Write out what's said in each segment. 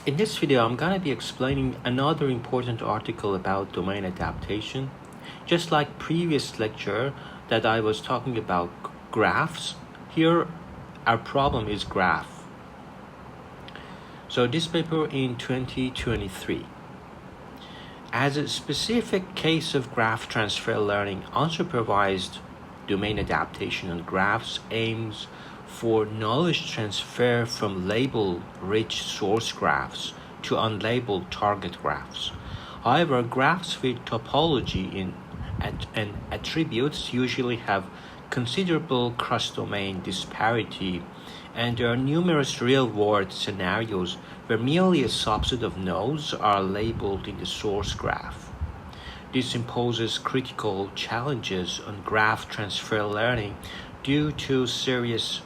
In this video, I'm going to be explaining another important article about domain adaptation. Just like previous lecture that I was talking about graphs, here our problem is graph. So this paper in 2023. As a specific case of graph transfer learning, unsupervised domain adaptation on graphs aims for knowledge transfer from label-rich source graphs to unlabeled target graphs. However, graphs with topology and attributes usually have considerable cross-domain disparity, and there are numerous real-world scenarios where merely a subset of nodes are labeled in the source graph. This imposes critical challenges on graph transfer learning due to serious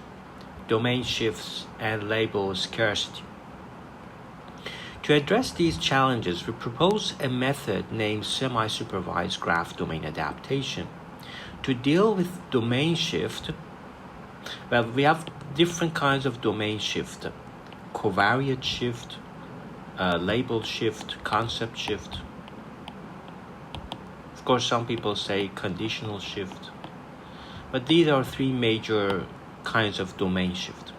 domain shifts and label scarcity. To address these challenges, we propose a method named semi-supervised graph domain adaptation. To deal with domain shift, well, we have different kinds of domain shift: covariate shift, label shift, concept shift. Of course, some people say conditional shift, but these are three major kinds of domain shift.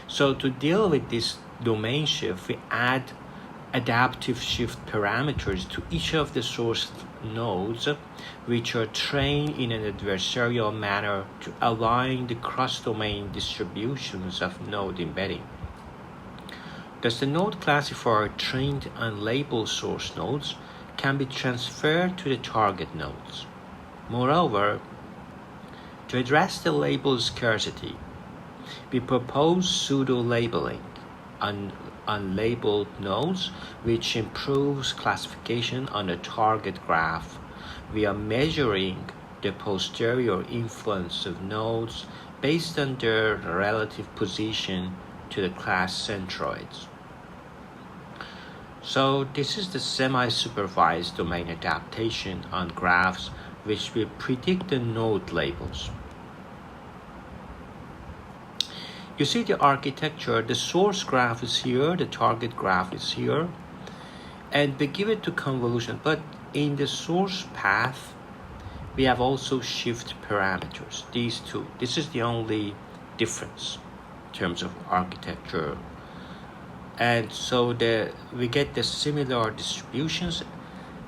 So to deal with this domain shift, we add adaptive shift parameters to each of the source nodes, which are trained in an adversarial manner to align the cross-domain distributions of node embedding. Thus, the node classifier trained on label source nodes can be transferred to the target nodes. Moreover, to address the label scarcity, we propose pseudo-labeling on unlabeled nodes, which improves classification on the target graph via measuring the posterior influence of nodes based on their relative position to the class centroids. So this is the semi-supervised domain adaptation on graphs, which will predict the node labels. You see the architecture: the source graph is here, the target graph is here, and we give it to convolution. But in the source path, we have also shift parameters, these two. This is the only difference in terms of architecture. And so we get the similar distributions,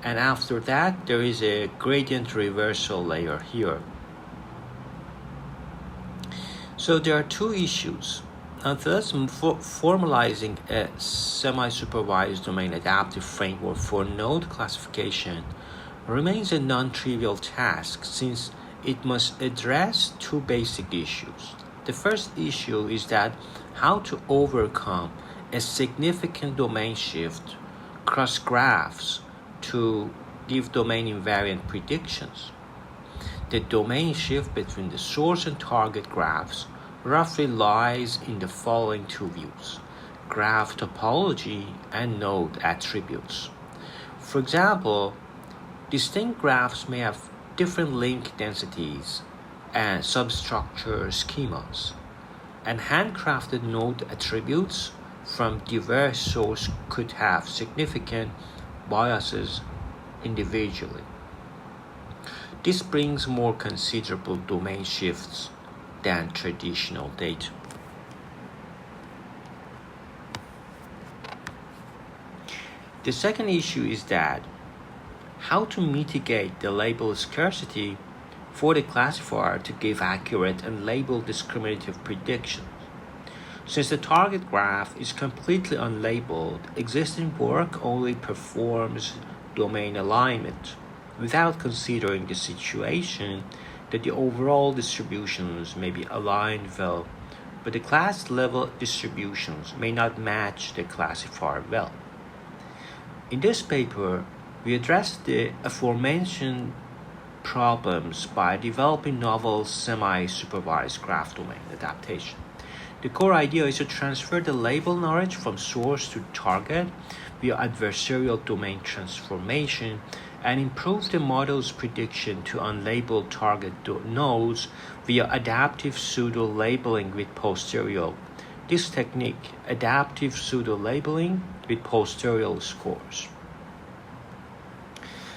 and after that there is a gradient reversal layer here. So there are two issues. Now, thus, formalizing a semi-supervised domain adaptive framework for node classification remains a non-trivial task, since it must address two basic issues. The first issue is that how to overcome a significant domain shift across graphs to give domain invariant predictions. The domain shift between the source and target graphs roughly lies in the following two views: graph topology and node attributes. For example, distinct graphs may have different link densities and substructure schemas, and handcrafted node attributes from diverse sources could have significant biases individually. This brings more considerable domain shifts than traditional data. The second issue is that how to mitigate the label scarcity for the classifier to give accurate and label discriminative predictions. Since the target graph is completely unlabeled, existing work only performs domain alignment without considering the situation that the overall distributions may be aligned well, but the class level distributions may not match the classifier well. In this paper, we address the aforementioned problems by developing novel semi-supervised graph domain adaptation. The core idea is to transfer the label knowledge from source to target via adversarial domain transformation and improve the model's prediction to unlabeled target nodes via adaptive pseudo-labeling with posterior this technique, adaptive pseudo-labeling with posterior scores.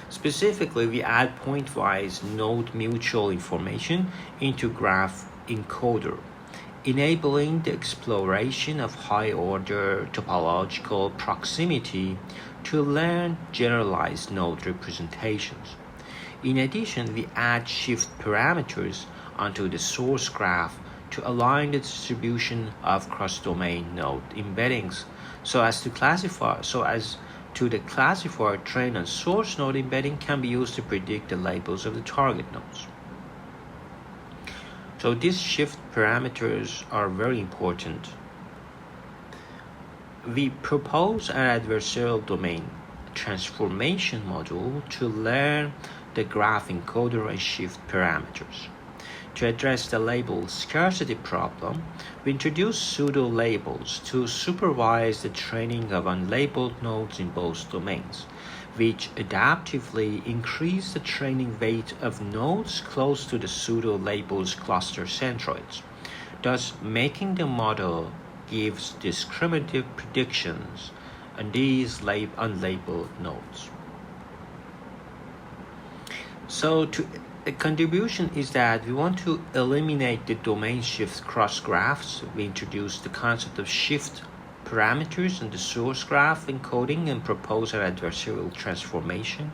Specifically, we add pointwise node mutual information into graph encoder, enabling the exploration of high-order topological proximity to learn generalized node representations. In addition, we add shift parameters onto the source graph to align the distribution of cross-domain node embeddings so as the classifier trained on source node embedding can be used to predict the labels of the target nodes. So these shift parameters are very important. We propose an adversarial domain transformation module to learn the graph encoder and shift parameters. To address the label scarcity problem, we introduce pseudo-labels to supervise the training of unlabeled nodes in both domains, which adaptively increase the training weight of nodes close to the pseudo-labels cluster centroids, thus making the model gives discriminative predictions on these unlabeled nodes. So a contribution is that we want to eliminate the domain shift cross graphs. We introduce the concept of shift parameters in the source graph encoding and propose an adversarial transformation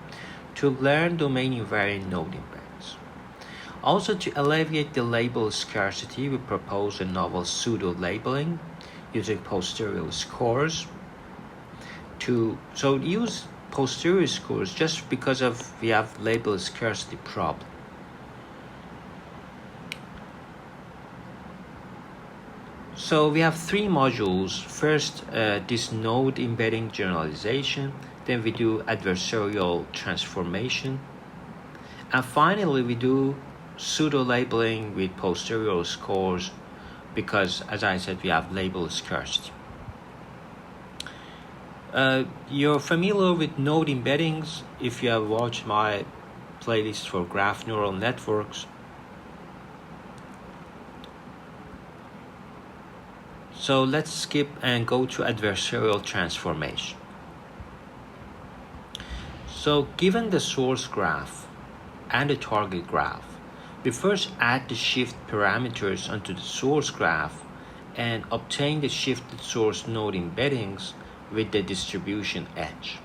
to learn domain invariant node embeddings. Also, to alleviate the label scarcity, we propose a novel pseudo-labeling using posterior scores use posterior scores just because we have label scarcity problem. So we have three modules. First, this node embedding generalization. Then we do adversarial transformation. And finally, we do pseudo-labeling with posterior scores because, as I said, we have label scarcity. You're familiar with node embeddings if you have watched my playlist for graph neural networks. So let's skip and go to adversarial transformation. So given the source graph and the target graph, we first add the shift parameters onto the source graph and obtain the shifted source node embeddings with the distribution edge.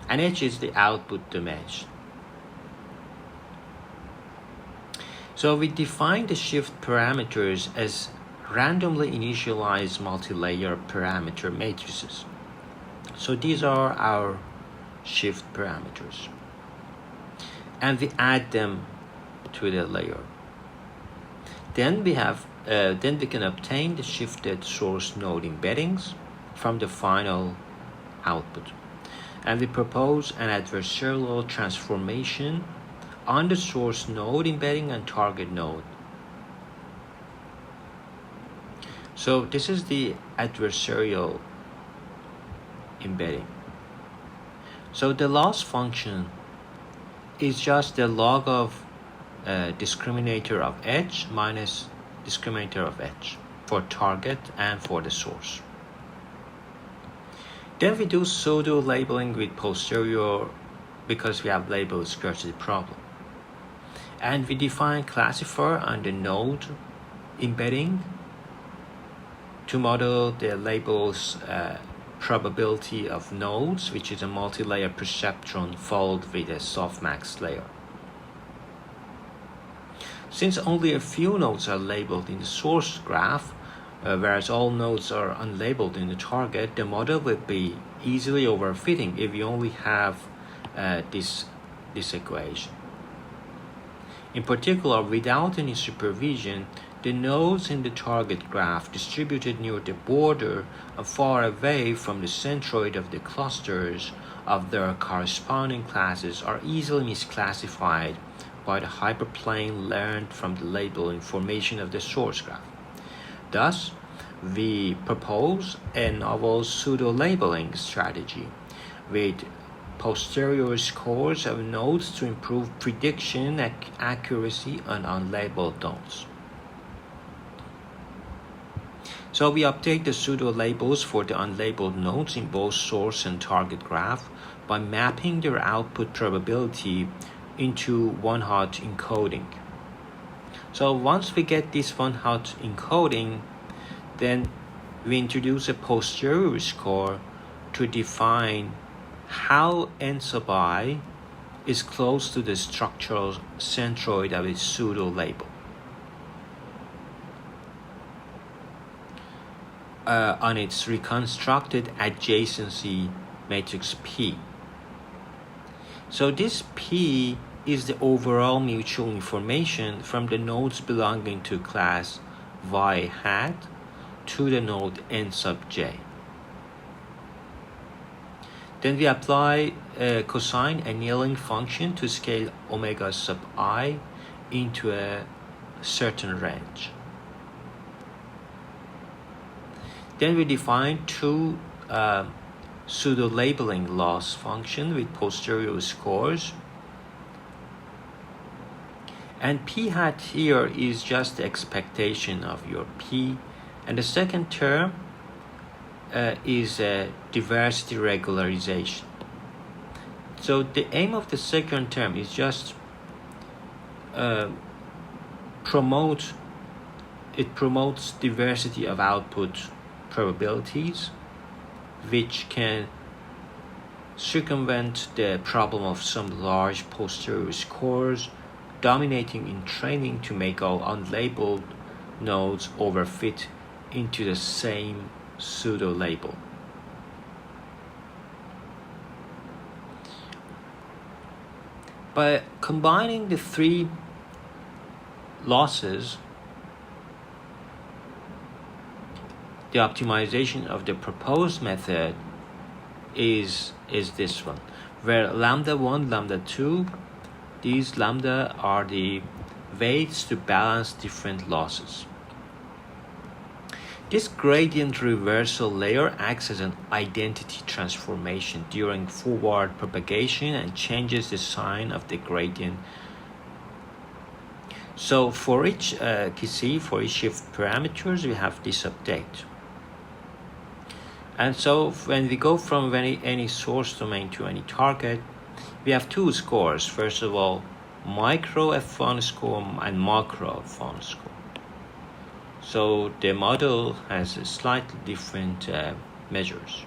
And edge is the output dimension. So we define the shift parameters as randomly initialized multi-layer parameter matrices. So these are our shift parameters. And we add them to the layer. Then we can obtain the shifted source node embeddings from the final output. And we propose an adversarial transformation on the source node embedding and target node. So this is the adversarial embedding. So the loss function is just the log of discriminator of edge minus discriminator of edge for target and for the source. Then we do pseudo labeling with posterior because we have label scarcity problem. And we define classifier on the node embedding to model the label's probability of nodes, which is a multi-layer perceptron followed with a softmax layer. Since only a few nodes are labeled in the source graph, whereas all nodes are unlabeled in the target, the model will be easily overfitting if you only have this equation. In particular, without any supervision, the nodes in the target graph distributed near the border and far away from the centroid of the clusters of their corresponding classes are easily misclassified by the hyperplane learned from the label information of the source graph. Thus, we propose a novel pseudo-labeling strategy with posterior scores of nodes to improve prediction accuracy on unlabeled nodes. So we update the pseudo labels for the unlabeled nodes in both source and target graph by mapping their output probability into one-hot encoding. So once we get this one-hot encoding, then we introduce a posterior score to define how n sub I is close to the structural centroid of its pseudo label. On its reconstructed adjacency matrix P. So this P is the overall mutual information from the nodes belonging to class Y hat to the node n sub j. Then we apply a cosine annealing function to scale omega sub I into a certain range. Then we define two pseudo-labeling loss function with posterior scores. And P hat here is just the expectation of your P. And the second term is a diversity regularization. So the aim of the second term is just promotes diversity of output probabilities, which can circumvent the problem of some large posterior scores dominating in training to make all unlabeled nodes overfit into the same pseudo label. By combining the three losses, the optimization of the proposed method is this one, where lambda 1, lambda 2, these lambda are the weights to balance different losses. This gradient reversal layer acts as an identity transformation during forward propagation and changes the sign of the gradient. So for each for each shift parameters, we have this update. And so when we go from any source domain to any target, we have two scores. First of all, micro F1 score and macro F1 score. So the model has slightly different measures.